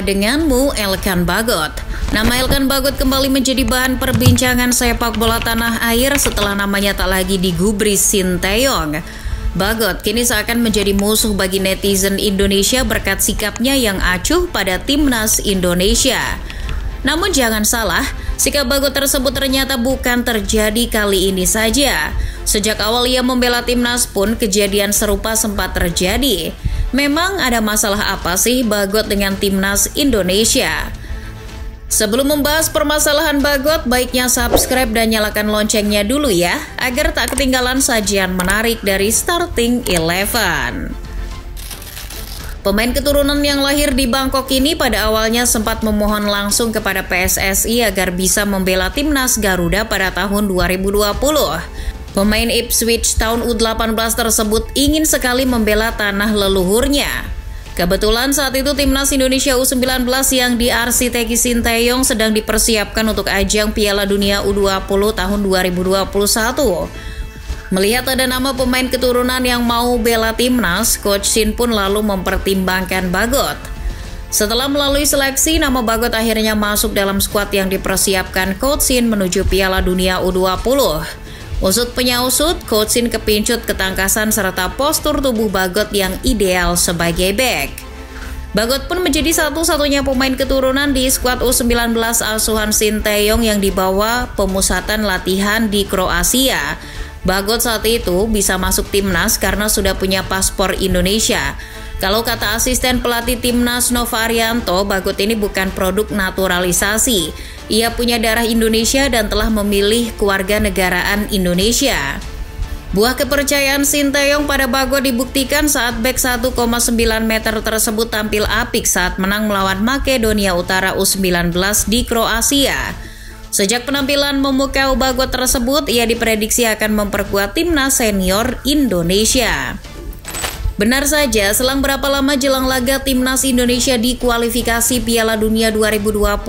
bersama denganmu Elkan Bagot. Nama Elkan Bagot kembali menjadi bahan perbincangan sepak bola tanah air setelah namanya tak lagi digubris Sinteyong. Bagot kini seakan menjadi musuh bagi netizen Indonesia berkat sikapnya yang acuh pada timnas Indonesia. Namun jangan salah, sikap Bagot tersebut ternyata bukan terjadi kali ini saja. Sejak awal ia membela timnas pun kejadian serupa sempat terjadi. Memang ada masalah apa sih Bagot dengan timnas Indonesia? Sebelum membahas permasalahan Bagot, baiknya subscribe dan nyalakan loncengnya dulu ya, agar tak ketinggalan sajian menarik dari Starting 11. Pemain keturunan yang lahir di Bangkok ini pada awalnya sempat memohon langsung kepada PSSI agar bisa membela timnas Garuda pada tahun 2020. Pemain Ipswich Town U18 tersebut ingin sekali membela tanah leluhurnya. Kebetulan saat itu timnas Indonesia U19 yang diarsiteki Sinteyong sedang dipersiapkan untuk ajang Piala Dunia U20 tahun 2021. Melihat ada nama pemain keturunan yang mau bela timnas, Coach Sin pun lalu mempertimbangkan Bagot. Setelah melalui seleksi, nama Bagot akhirnya masuk dalam skuad yang dipersiapkan Coach Sin menuju Piala Dunia U20. Usut penyausut, Coach Sin kepincut ketangkasan serta postur tubuh Bagot yang ideal sebagai bek. Bagot pun menjadi satu-satunya pemain keturunan di skuad U19 asuhan Sinteyong yang dibawa pemusatan latihan di Kroasia. Bagot saat itu bisa masuk timnas karena sudah punya paspor Indonesia. Kalau kata asisten pelatih timnas Nova Arianto, Bagot ini bukan produk naturalisasi. Ia punya darah Indonesia dan telah memilih kewarganegaraan Indonesia. Buah kepercayaan Sinteyong pada Bagot dibuktikan saat bek 1,9 meter tersebut tampil apik saat menang melawan Makedonia Utara U19 di Kroasia. Sejak penampilan memukau Bagot tersebut, ia diprediksi akan memperkuat timnas senior Indonesia. Benar saja, selang berapa lama jelang laga timnas Indonesia di kualifikasi Piala Dunia 2022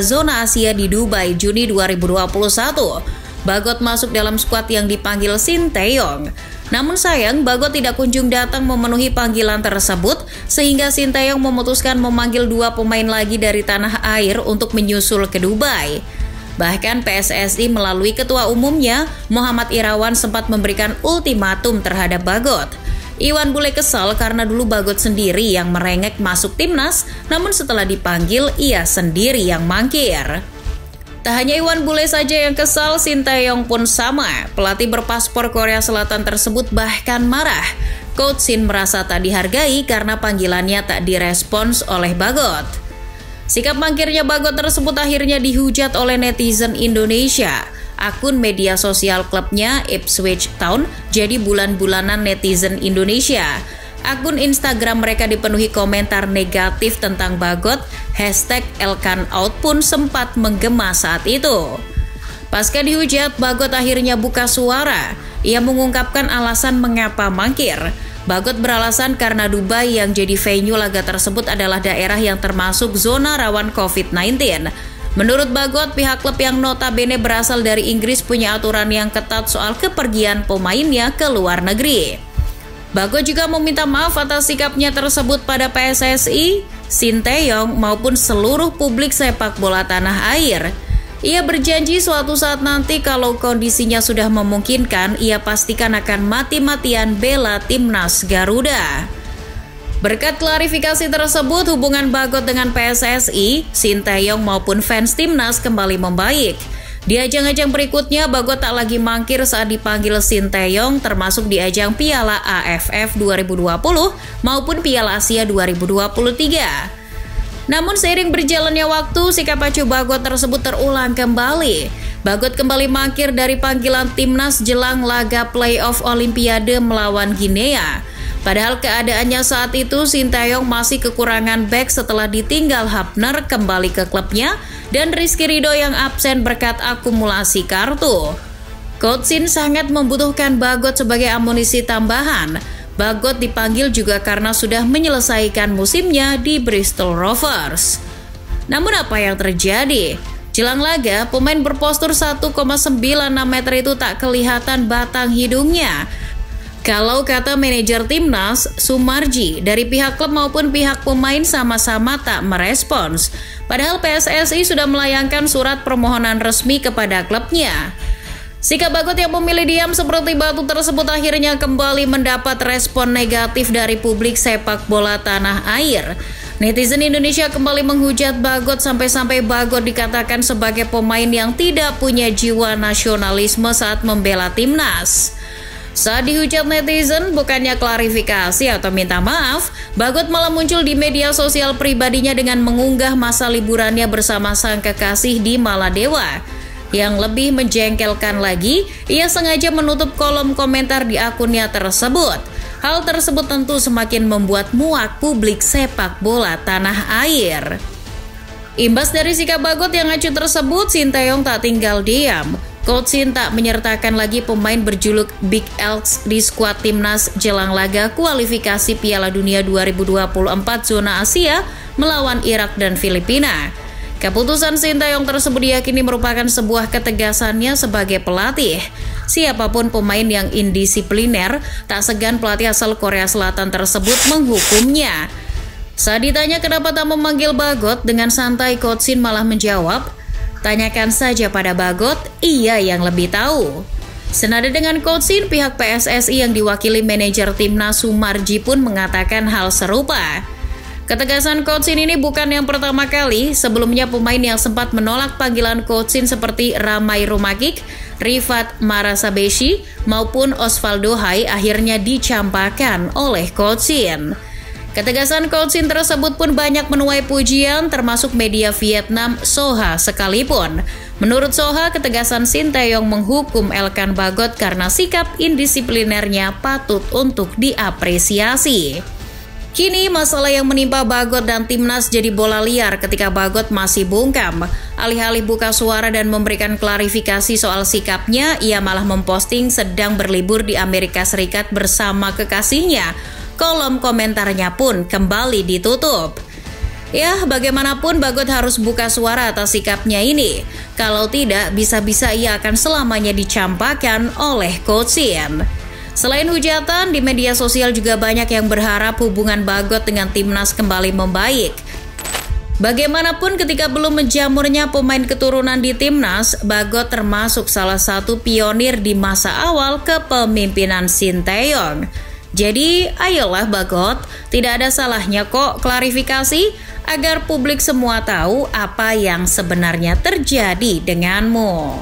zona Asia di Dubai Juni 2021, Bagot masuk dalam skuad yang dipanggil Sinteyong. Namun sayang, Bagot tidak kunjung datang memenuhi panggilan tersebut, sehingga Sinteyong memutuskan memanggil dua pemain lagi dari tanah air untuk menyusul ke Dubai. Bahkan PSSI melalui ketua umumnya, Muhammad Irawan sempat memberikan ultimatum terhadap Bagot. Iwan Bule kesal karena dulu Bagot sendiri yang merengek masuk timnas, namun setelah dipanggil ia sendiri yang mangkir. Tak hanya Iwan Bule saja yang kesal, Sinteyong pun sama. Pelatih berpaspor Korea Selatan tersebut bahkan marah. Coach Sin merasa tak dihargai karena panggilannya tak direspons oleh Bagot. Sikap mangkirnya Bagot tersebut akhirnya dihujat oleh netizen Indonesia. Akun media sosial klubnya Ipswich Town jadi bulan-bulanan netizen Indonesia. Akun Instagram mereka dipenuhi komentar negatif tentang Bagot. #ElkanOut pun sempat menggema saat itu. Pasca dihujat, Bagot akhirnya buka suara. Ia mengungkapkan alasan mengapa mangkir. Bagot beralasan karena Dubai yang jadi venue laga tersebut adalah daerah yang termasuk zona rawan COVID-19. Menurut Bagot, pihak klub yang notabene berasal dari Inggris punya aturan yang ketat soal kepergian pemainnya ke luar negeri. Bagot juga meminta maaf atas sikapnya tersebut pada PSSI, Sinteyong maupun seluruh publik sepak bola tanah air. Ia berjanji suatu saat nanti kalau kondisinya sudah memungkinkan, ia pastikan akan mati-matian bela timnas Garuda. Berkat klarifikasi tersebut, hubungan Bagot dengan PSSI, Sinteyong maupun fans timnas kembali membaik. Di ajang-ajang berikutnya, Bagot tak lagi mangkir saat dipanggil Sinteyong, termasuk di ajang Piala AFF 2020 maupun Piala Asia 2023. Namun seiring berjalannya waktu, sikap acuh Bagot tersebut terulang kembali. Bagot kembali mangkir dari panggilan timnas jelang laga playoff Olimpiade melawan Guinea. Padahal keadaannya saat itu Sinteyong masih kekurangan bek setelah ditinggal Hapner kembali ke klubnya dan Rizky Ridho yang absen berkat akumulasi kartu. Coach Sin sangat membutuhkan Bagot sebagai amunisi tambahan. Bagot dipanggil juga karena sudah menyelesaikan musimnya di Bristol Rovers. Namun apa yang terjadi? Jelang laga, pemain berpostur 1,96 meter itu tak kelihatan batang hidungnya. Kalau kata manajer timnas, Sumarji, dari pihak klub maupun pihak pemain sama-sama tak merespons. Padahal PSSI sudah melayangkan surat permohonan resmi kepada klubnya. Sikap Bagot yang memilih diam seperti batu tersebut akhirnya kembali mendapat respon negatif dari publik sepak bola tanah air. Netizen Indonesia kembali menghujat Bagot sampai-sampai Bagot dikatakan sebagai pemain yang tidak punya jiwa nasionalisme saat membela timnas. Saat dihujat netizen, bukannya klarifikasi atau minta maaf, Bagot malah muncul di media sosial pribadinya dengan mengunggah masa liburannya bersama sang kekasih di Maladewa. Yang lebih menjengkelkan lagi, ia sengaja menutup kolom komentar di akunnya tersebut. Hal tersebut tentu semakin membuat muak publik sepak bola tanah air. Imbas dari sikap Bagot yang acuh tersebut, Sinteyong tak tinggal diam. Coach Shin tak menyertakan lagi pemain berjuluk Big Elks di skuad timnas jelang laga kualifikasi Piala Dunia 2024 zona Asia melawan Irak dan Filipina. Keputusan Sinteyong tersebut diyakini merupakan sebuah ketegasannya sebagai pelatih. Siapapun pemain yang indisipliner, tak segan pelatih asal Korea Selatan tersebut menghukumnya. Saat ditanya kenapa tak memanggil Bagot, dengan santai Coach Shin malah menjawab, "Tanyakan saja pada Bagot, ia yang lebih tahu." Senada dengan Coach Shin, pihak PSSI yang diwakili manajer timnas Sumarji pun mengatakan hal serupa. Ketegasan Coach Shin ini bukan yang pertama kali. Sebelumnya pemain yang sempat menolak panggilan Coach Shin seperti Ramai Rumakik, Rifat Marasabeshi maupun Osvaldo Hai akhirnya dicampakkan oleh Coach Shin. Ketegasan Coach Shin tersebut pun banyak menuai pujian, termasuk media Vietnam Soha sekalipun. Menurut Soha, ketegasan Sinteyong menghukum Elkan Bagot karena sikap indisiplinernya patut untuk diapresiasi. Kini masalah yang menimpa Bagot dan timnas jadi bola liar ketika Bagot masih bungkam. Alih-alih buka suara dan memberikan klarifikasi soal sikapnya, ia malah memposting sedang berlibur di Amerika Serikat bersama kekasihnya. Kolom komentarnya pun kembali ditutup. Ya, bagaimanapun Bagot harus buka suara atas sikapnya ini. Kalau tidak, bisa-bisa ia akan selamanya dicampakkan oleh Coach Shin. Selain hujatan, di media sosial juga banyak yang berharap hubungan Bagot dengan timnas kembali membaik. Bagaimanapun ketika belum menjamurnya pemain keturunan di timnas, Bagot termasuk salah satu pionir di masa awal kepemimpinan Sinteyong. Jadi, ayolah Bagot, tidak ada salahnya kok klarifikasi agar publik semua tahu apa yang sebenarnya terjadi denganmu.